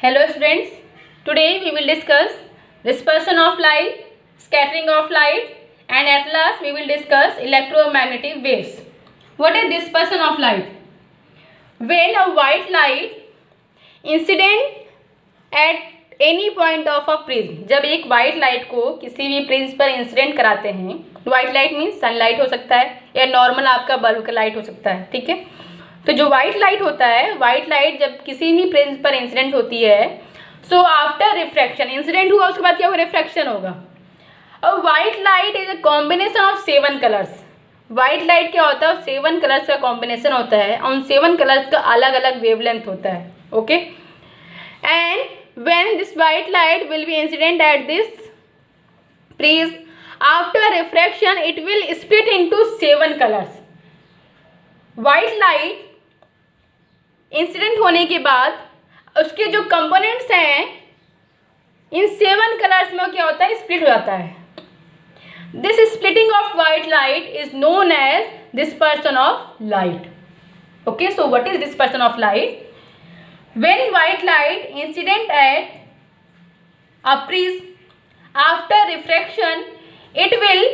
Hello students, today we will discuss dispersion of light, scattering of light, and at last we will discuss electromagnetic waves. What is dispersion of light? When a white light incident at any point of a prism, जब एक white light को किसी भी prism पर incident कराते हैं, white light means sunlight हो सकता है या नॉर्मल आपका बल्ब का लाइट हो सकता है, ठीक है। तो जो वाइट लाइट होता है, वाइट लाइट जब किसी भी प्रिज्म पर इंसिडेंट होती है, सो आफ्टर रिफ्रैक्शन, इंसिडेंट हुआ उसके बाद क्या होगा, रिफ्रैक्शन होगा। और white light is a combination of 7 colours. White light क्या होता है, 7 कलर्स का कॉम्बिनेशन होता है, और उन 7 कलर्स का अलग अलग वेवलेंथ होता है, okay. And when this white light will be incident at this prism after refraction, it will split into 7 colours. White light incident होने के बाद उसके जो कंपोनेंट्स हैं इन 7 कलर्स में क्या होता है, स्प्लिट हो जाता है। This splitting of white light is known as dispersion of light, okay. So what is dispersion of light? When white light incident at a prism after refraction, it will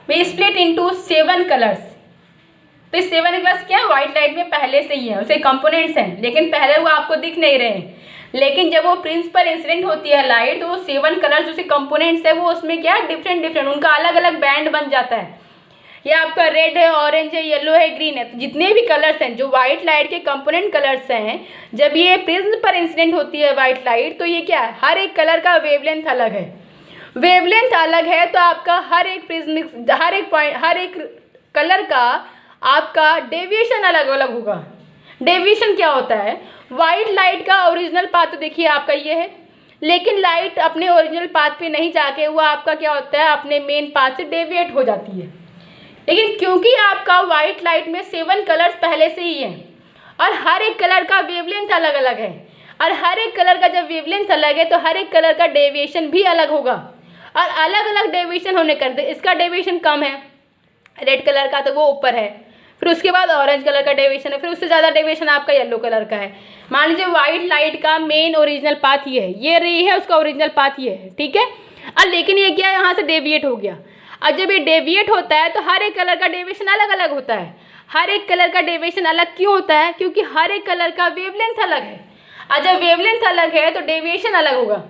be split into 7 colours. तो इस 7 colours क्या है, white light में पहले से ही है, उसके components हैं, लेकिन पहले वो आपको दिख नहीं रहे हैं। लेकिन जब वो प्रिज्म पर इंसिडेंट होती है लाइट, तो वो 7 कलर्स उसके कंपोनेंट्स है, वो उसमें क्या है, डिफरेंट उनका अलग अलग बैंड बन जाता है। ये आपका रेड है, ऑरेंज है, येलो है, ग्रीन है। तो जितने भी कलर्स हैं जो व्हाइट लाइट के कंपोनेंट कलर्स हैं, जब ये प्रिज्म पर इंसिडेंट होती है व्हाइट लाइट, तो ये क्या है, हर एक कलर का वेवलेंथ अलग है। वेवलेंथ अलग है तो आपका हर एक प्रिज्म, हर एक कलर का आपका डेविएशन अलग अलग होगा। डेविएशन क्या होता है, वाइट लाइट का ओरिजिनल पाथ तो देखिए आपका ये है, लेकिन लाइट अपने ओरिजिनल पाथ पे नहीं जाके वो आपका क्या होता है, अपने मेन पाथ से डेविएट हो जाती है। लेकिन क्योंकि आपका वाइट लाइट में 7 कलर्स पहले से ही हैं और हर एक कलर का वेवलेंथ अलग अलग है, और हर एक कलर का जब वेवलेंथ अलग है तो हर एक कलर का डेविएशन भी अलग होगा। और अलग अलग डेविएशन होने कर इसका डेविएशन कम है, रेड कलर का तो वो ऊपर है, फिर उसके बाद ऑरेंज कलर का डेविएशन है, फिर उससे ज़्यादा डेविएशन आपका येलो कलर का है। मान लीजिए वाइट लाइट का मेन ओरिजिनल पाथ ये है, ये रे है, उसका ओरिजिनल पाथ ये है, ठीक है। और लेकिन ये क्या है, यहाँ से डेविएट हो गया। और जब ये डेविएट होता है तो हर एक कलर का डेविएशन अलग अलग होता है। हर एक कलर का डेविएशन अलग क्यों होता है, क्योंकि हर एक कलर का वेवलेंथ अलग है, और जब वेवलेंथ अलग है तो डेविएशन अलग होगा।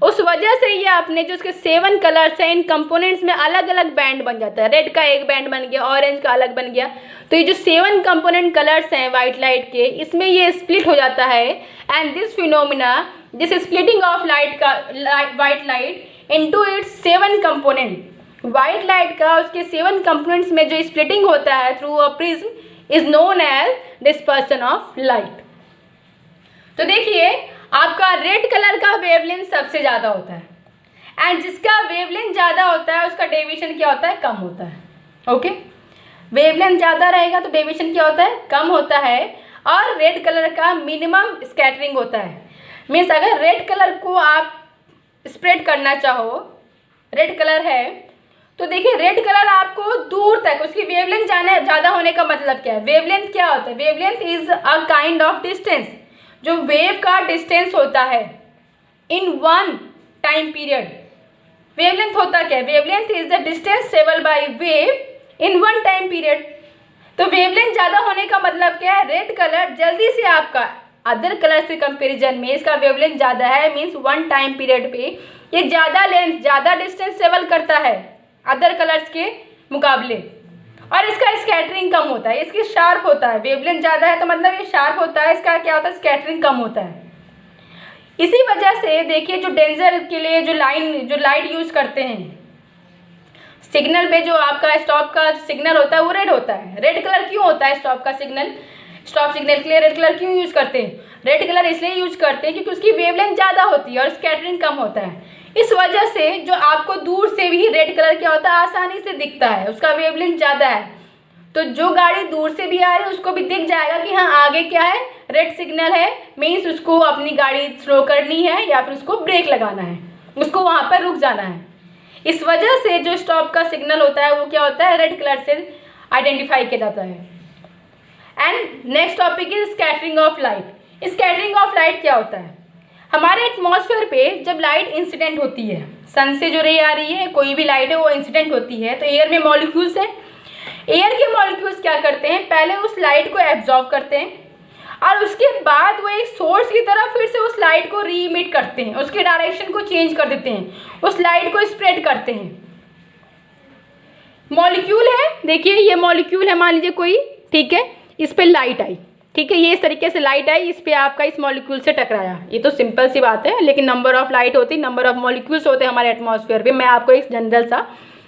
उस वजह से ये आपने जो उसके 7 कलर्स हैं, इन कंपोनेंट्स में अलग अलग बैंड बन जाता है। रेड का एक बैंड बन गया, ऑरेंज का अलग बन गया। तो ये जो 7 कंपोनेंट कलर्स हैं वाइट लाइट के, इसमें ये स्प्लिट हो जाता है। And this phenomena, this splitting of light का white light into its 7 component, white light का उसके 7 कंपोनेंट्स में जो स्प्लिटिंग होता है through a prism, is known as dispersion of light. तो देखिए आपका रेड कलर का वेवलेंथ सबसे ज़्यादा होता है, एंड जिसका वेवलेंथ ज़्यादा होता है उसका डेविएशन क्या होता है, कम होता है, ओके। वेवलेंथ ज़्यादा रहेगा तो डेविएशन क्या होता है, कम होता है। और रेड कलर का मिनिमम स्कैटरिंग होता है। मीन्स अगर रेड कलर को आप स्प्रेड करना चाहो, रेड कलर है तो देखिए रेड कलर आपको दूर तक, उसकी वेवलेंथ ज़्यादा होने का मतलब क्या है, वेवलेंथ क्या होता है, wavelength is a kind of distance, जो वेव का डिस्टेंस होता है इन 1 टाइम पीरियड। वेवलेंथ होता क्या है, wavelength is the distance travel by wave in 1 time period. तो वेवलेंथ ज़्यादा होने का मतलब क्या है, रेड कलर जल्दी से आपका अदर कलर से कंपेरिजन में इसका वेवलेंथ ज़्यादा है, मीन्स 1 टाइम पीरियड पे ये ज़्यादा डिस्टेंस ट्रेवल करता है अदर कलर्स के मुकाबले, और इसका स्कैटरिंग कम होता है, इसकी शार्प होता है। वेवलेंथ ज़्यादा है तो मतलब ये शार्प होता है, इसका क्या होता है, स्कैटरिंग कम होता है। इसी वजह से देखिए जो डेंजर के लिए जो लाइट यूज़ करते हैं, सिग्नल पे जो आपका स्टॉप का सिग्नल होता है वो रेड होता है। रेड कलर क्यों होता है, स्टॉप सिग्नल के लिए रेड कलर क्यों यूज़ करते हैं, रेड कलर इसलिए यूज़ करते हैं क्योंकि उसकी वेवलेंथ ज़्यादा होती है और स्कैटरिंग कम होता है। इस वजह से जो आपको दूर से भी रेड कलर क्या होता है, आसानी से दिखता है, उसका वेवलेंथ ज़्यादा है। तो जो गाड़ी दूर से भी आ रही है उसको भी दिख जाएगा कि हाँ आगे क्या है, रेड सिग्नल है, मीन्स उसको अपनी गाड़ी स्लो करनी है या फिर उसको ब्रेक लगाना है, उसको वहाँ पर रुक जाना है। इस वजह से जो स्टॉप का सिग्नल होता है वो क्या होता है, रेड कलर से आइडेंटिफाई किया जाता है। And next topic is scattering of light. Scattering of light क्या होता है, हमारे एटमॉस्फेयर पे जब लाइट इंसिडेंट होती है, सन से जो रे आ रही है, कोई भी लाइट है वो इंसिडेंट होती है, तो एयर में मॉलिक्यूल्स हैं। एयर के मॉलिक्यूल्स क्या करते हैं, पहले उस लाइट को एब्जॉर्ब करते हैं और उसके बाद वो एक सोर्स की तरह फिर से उस लाइट को री इमिट करते हैं, उसके डायरेक्शन को चेंज कर देते हैं, उस लाइट को स्प्रेड करते हैं। मॉलिक्यूल है, देखिए ये मॉलिक्यूल है, मान लीजिए कोई, ठीक है, इस पे लाइट आई, ठीक है, ये इस तरीके से लाइट आई, इस पे आपका इस मॉलिक्यूल से टकराया। ये तो सिंपल सी बात है, लेकिन नंबर ऑफ लाइट होती, नंबर ऑफ मॉलिक्यूल्स होते हैं हमारे एटमॉस्फेयर पे। मैं आपको एक जनरल सा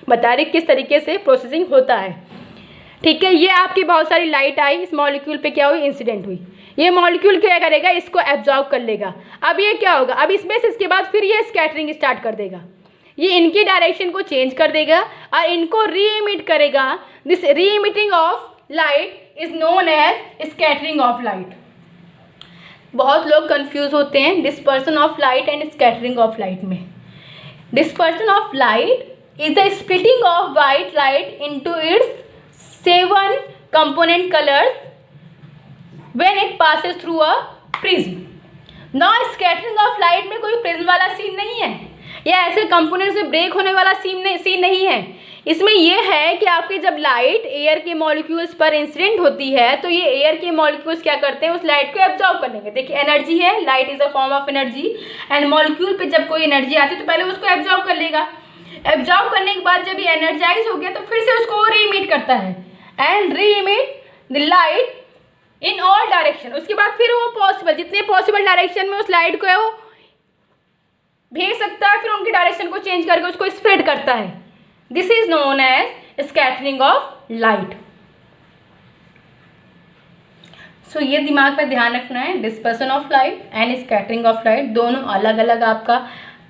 बता रही किस तरीके से प्रोसेसिंग होता है, ठीक है। ये आपकी बहुत सारी लाइट आई, इस मॉलिक्यूल पे क्या हुई, इंसिडेंट हुई। ये मॉलिक्यूल क्या करेगा, इसको एब्जॉर्ब कर लेगा। अब ये क्या होगा, अब इसमें से इसके बाद फिर ये स्कैटरिंग स्टार्ट कर देगा, ये इनकी डायरेक्शन को चेंज कर देगा और इनको री इमिट करेगा। This re emitting of light is known as scattering of light. बहुत लोग कंफ्यूज होते हैं dispersion of light and scattering of light में। Dispersion of light is the splitting of white light into its 7 component colours when it passes through a prism. ना scattering of light में कोई prism वाला scene नहीं है, या ऐसे components में ब्रेक होने वाला सीन नहीं है। इसमें यह है कि आपके जब लाइट एयर के मॉलिक्यूल्स पर इंसिडेंट होती है तो ये एयर के मॉलिक्यूल्स क्या करते हैं, उस लाइट को एब्जॉर्ब कर लेंगे। देखिए एनर्जी है, light is a form of energy, and molecule पे जब कोई एनर्जी आती है तो पहले उसको एब्जॉर्ब कर लेगा। एब्जॉर्ब करने के बाद जब ये एनर्जाइज हो गया तो फिर से उसको री इमिट करता है and re emit the light in all direction. उसके बाद फिर वो पॉसिबल, जितने पॉसिबल डायरेक्शन में उस लाइट को है वो भेज सकता है, फिर उनकी डायरेक्शन को चेंज करके उसको स्प्रेड करता है। This is known as scattering of light. So ये दिमाग में ध्यान रखना है, dispersion of light and scattering of light दोनों अलग अलग आपका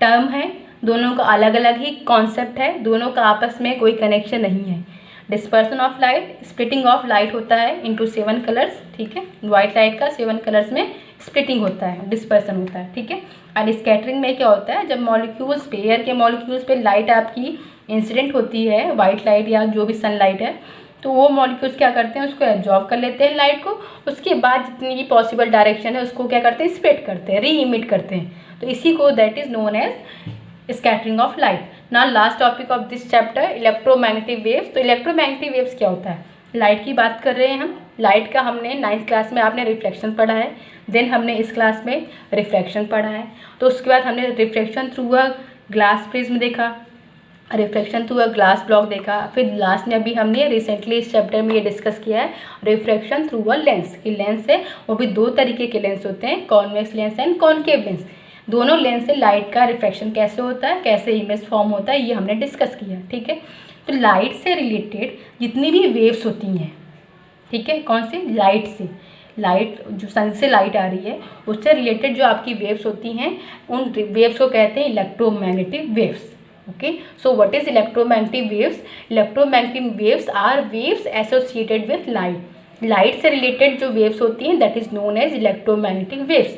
टर्म है, दोनों का अलग अलग ही कॉन्सेप्ट है, दोनों का आपस में कोई कनेक्शन नहीं है। Dispersion of light, splitting of light होता है इनटू 7 कलर्स, ठीक है। वाइट लाइट का 7 कलर्स में स्प्लिटिंग होता है, डिस्पर्सन होता है, ठीक है। और स्कैटरिंग में क्या होता है, जब मॉलिक्यूल्स पे, एयर के मॉलिक्यूल्स पे लाइट आपकी इंसिडेंट होती है, वाइट लाइट या जो भी सनलाइट है, तो वो मॉलिक्यूल्स क्या करते हैं, उसको एब्जॉर्ब कर लेते हैं लाइट को। उसके बाद जितनी भी पॉसिबल डायरेक्शन है उसको क्या करते हैं, स्प्रेड करते हैं, री इमिट करते हैं। तो इसी को that is known as scattering of light. Now last topic of this chapter, electromagnetic waves. तो इलेक्ट्रोमैग्नेटिक वेव्स क्या होता है, लाइट की बात कर रहे हैं हम। लाइट का हमने 9th क्लास में आपने रिफ्लेक्शन पढ़ा है, देन हमने इस क्लास में रिफ्रैक्शन पढ़ा है। तो उसके बाद हमने reflection through a glass prism देखा, reflection through a glass block देखा, फिर लास्ट में अभी हमने रिसेंटली इस चैप्टर में ये डिस्कस किया है रिफ्रैक्शन थ्रू अ लेंस। कि लेंस है वो भी 2 तरीके के लेंस होते हैं, convex lens and concave lens. दोनों लेंस से लाइट का रिफ्रैक्शन कैसे होता है, कैसे इमेज फॉर्म होता है, ये हमने डिस्कस किया, ठीक है। तो लाइट से रिलेटेड जितनी भी वेव्स होती हैं, ठीक है, कौन सी, लाइट से, लाइट जो सन से लाइट आ रही है उससे रिलेटेड जो आपकी वेव्स होती हैं, उन वेव्स को कहते हैं electromagnetic waves. Okay, so what is electromagnetic waves? Electromagnetic waves are waves associated with light. Light से रिलेटेड जो वेव्स होती हैं that is known as electromagnetic waves.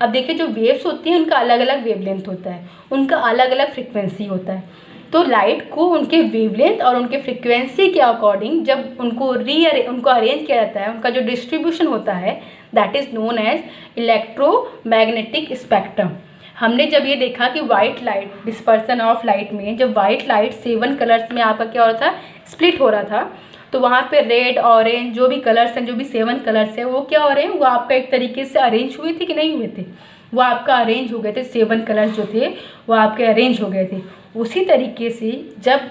अब देखिए जो वेव्स होती हैं उनका अलग अलग वेवलेंथ होता है, उनका अलग अलग फ्रिक्वेंसी होता है। तो लाइट को उनके वेवलेंथ और उनके फ्रिक्वेंसी के अकॉर्डिंग जब उनको अरेंज किया जाता है, उनका जो डिस्ट्रीब्यूशन होता है that is known as electromagnetic spectrum. हमने जब ये देखा कि white light, dispersion of light में जब वाइट लाइट 7 कलर्स में आपका क्या हो रहा था, स्प्लिट हो रहा था, तो वहाँ पे रेड, ऑरेंज जो भी कलर्स हैं, जो भी 7 कलर्स हैं, वो क्या हो रहे हैं, वो आपका एक तरीके से अरेंज हुए थे कि नहीं हुए थे, वो आपका अरेंज हो गए थे। 7 कलर्स जो थे वो आपके अरेंज हो गए थे। उसी तरीके से जब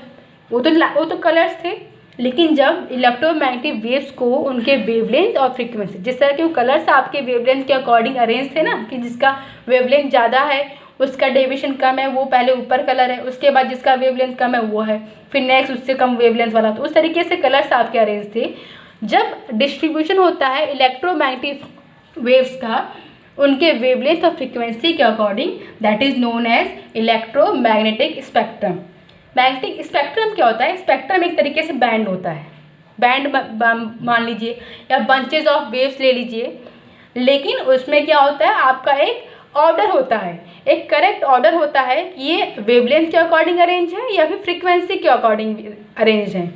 वो तो कलर्स थे, लेकिन जब इलेक्ट्रोमैग्नेटिक वेव्स को उनके वेवलेंथ और फ्रीक्वेंसी, जिस तरह के वो कलर्स आपके वेवलेंथ के अकॉर्डिंग अरेंज थे ना, कि जिसका वेवलेंथ ज़्यादा है उसका डेविएशन कम है, वो पहले ऊपर कलर है, उसके बाद जिसका वेवलेंथ कम है वो है, फिर नेक्स्ट उससे कम वेवलेंथ वाला, तो उस तरीके से कलर्स आपके अरेंज थे। जब डिस्ट्रीब्यूशन होता है इलेक्ट्रोमैग्नेटिक वेव्स का उनके वेवलेंथ और फ्रीक्वेंसी के according that is known as electromagnetic spectrum. Magnetic spectrum क्या होता है? स्पेक्ट्रम एक तरीके से बैंड होता है, बैंड मान लीजिए या बंचेज ऑफ वेव्स ले लीजिए, लेकिन उसमें क्या होता है, आपका एक ऑर्डर होता है, एक करेक्ट ऑर्डर होता है कि ये वेवलेंथ के अकॉर्डिंग अरेंज है या फिर फ्रीक्वेंसी के अकॉर्डिंग अरेंज है।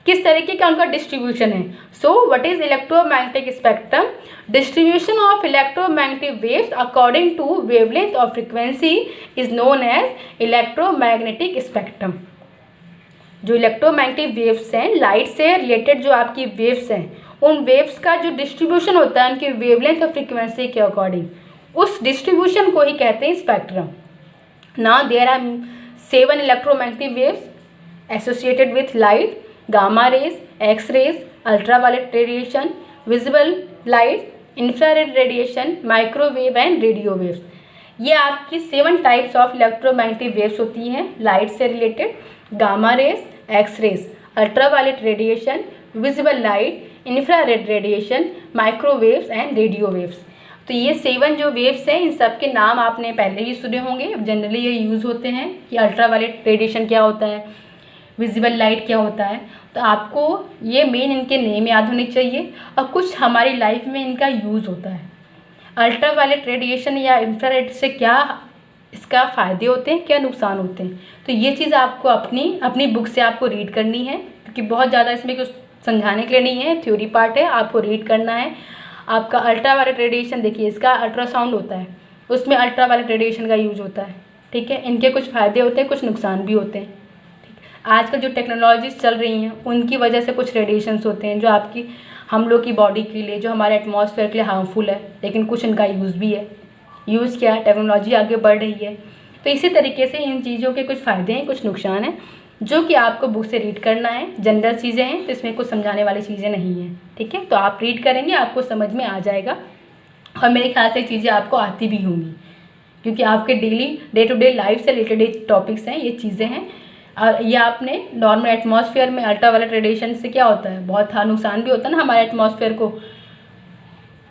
किस तरीके का उनका डिस्ट्रीब्यूशन है। So what is electromagnetic spectrum? Distribution of electromagnetic waves according to wavelength of frequency is known as electromagnetic spectrum. जो इलेक्ट्रोमैग्नेटिक वेव्स हैं, लाइट से रिलेटेड जो आपकी वेव्स हैं, उन वेव्स का जो डिस्ट्रीब्यूशन होता है उनकी वेवलेंथ और फ्रीक्वेंसी के अकॉर्डिंग, उस डिस्ट्रीब्यूशन को ही कहते हैं spectrum. Now there are 7 electromagnetic waves associated with light: gamma rays, X rays, ultraviolet radiation, visible light, infrared radiation, microwave and radio waves. ये आपकी 7 टाइप्स ऑफ इलेक्ट्रोमैग्नेटिक वेव्स होती हैं लाइट से related: gamma rays, X rays, ultraviolet radiation, visible light, infrared radiation, microwaves and radio waves. तो ये 7 जो waves हैं, इन सब के नाम आपने पहले भी सुने होंगे। जनरली ये यूज़ होते हैं कि अल्ट्रावायलेट रेडिएशन क्या होता है, विजिबल लाइट क्या होता है। तो आपको ये मेन इनके नेम याद होने चाहिए और कुछ हमारी लाइफ में इनका यूज़ होता है। अल्ट्रावायलेट रेडिएशन या इंफ्रारेड से क्या इसका फ़ायदे होते हैं, क्या नुकसान होते हैं, तो ये चीज़ आपको अपनी बुक से आपको रीड करनी है, क्योंकि बहुत ज़्यादा इसमें कुछ समझाने के लिए नहीं है, थ्योरी पार्ट है, आपको रीड करना है। आपका अल्ट्रावायलेट रेडिएशन, देखिए इसका अल्ट्रासाउंड होता है, उसमें अल्ट्रावायलेट रेडिएशन का यूज होता है, ठीक है। इनके कुछ फ़ायदे होते हैं, कुछ नुकसान भी होते हैं। आजकल जो टेक्नोलॉजीज चल रही हैं उनकी वजह से कुछ रेडिएशंस होते हैं जो हम लोग की बॉडी के लिए, जो हमारे एटमॉस्फेयर के लिए हार्मफुल है, लेकिन कुछ इनका यूज़ भी है। यूज़ क्या है, टेक्नोलॉजी आगे बढ़ रही है, तो इसी तरीके से इन चीज़ों के कुछ फ़ायदे हैं, कुछ नुकसान हैं, जो कि आपको बुक से रीड करना है। जनरल चीज़ें हैं, तो इसमें कुछ समझाने वाली चीज़ें नहीं हैं, ठीक है। तो आप रीड करेंगे, आपको समझ में आ जाएगा, और मेरे ख्याल से चीज़ें आपको आती भी होंगी, क्योंकि आपके डे टू डे लाइफ से रिलेटेड टॉपिक्स हैं, ये चीज़ें हैं। और ये आपने नॉर्मल एटमॉस्फेयर में अल्ट्रावायलेट रेडिएशन से क्या होता है, बहुत नुकसान भी होता है ना हमारे एटमॉस्फेयर को,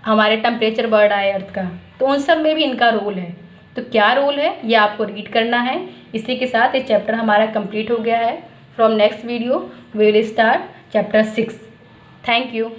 हमारे टेम्परेचर बढ़ रहा है अर्थ का, तो उन सब में भी इनका रोल है। तो क्या रोल है ये आपको रीड करना है। इसी के साथ ये चैप्टर हमारा कंप्लीट हो गया है। From next video we will start chapter 6। Thank you.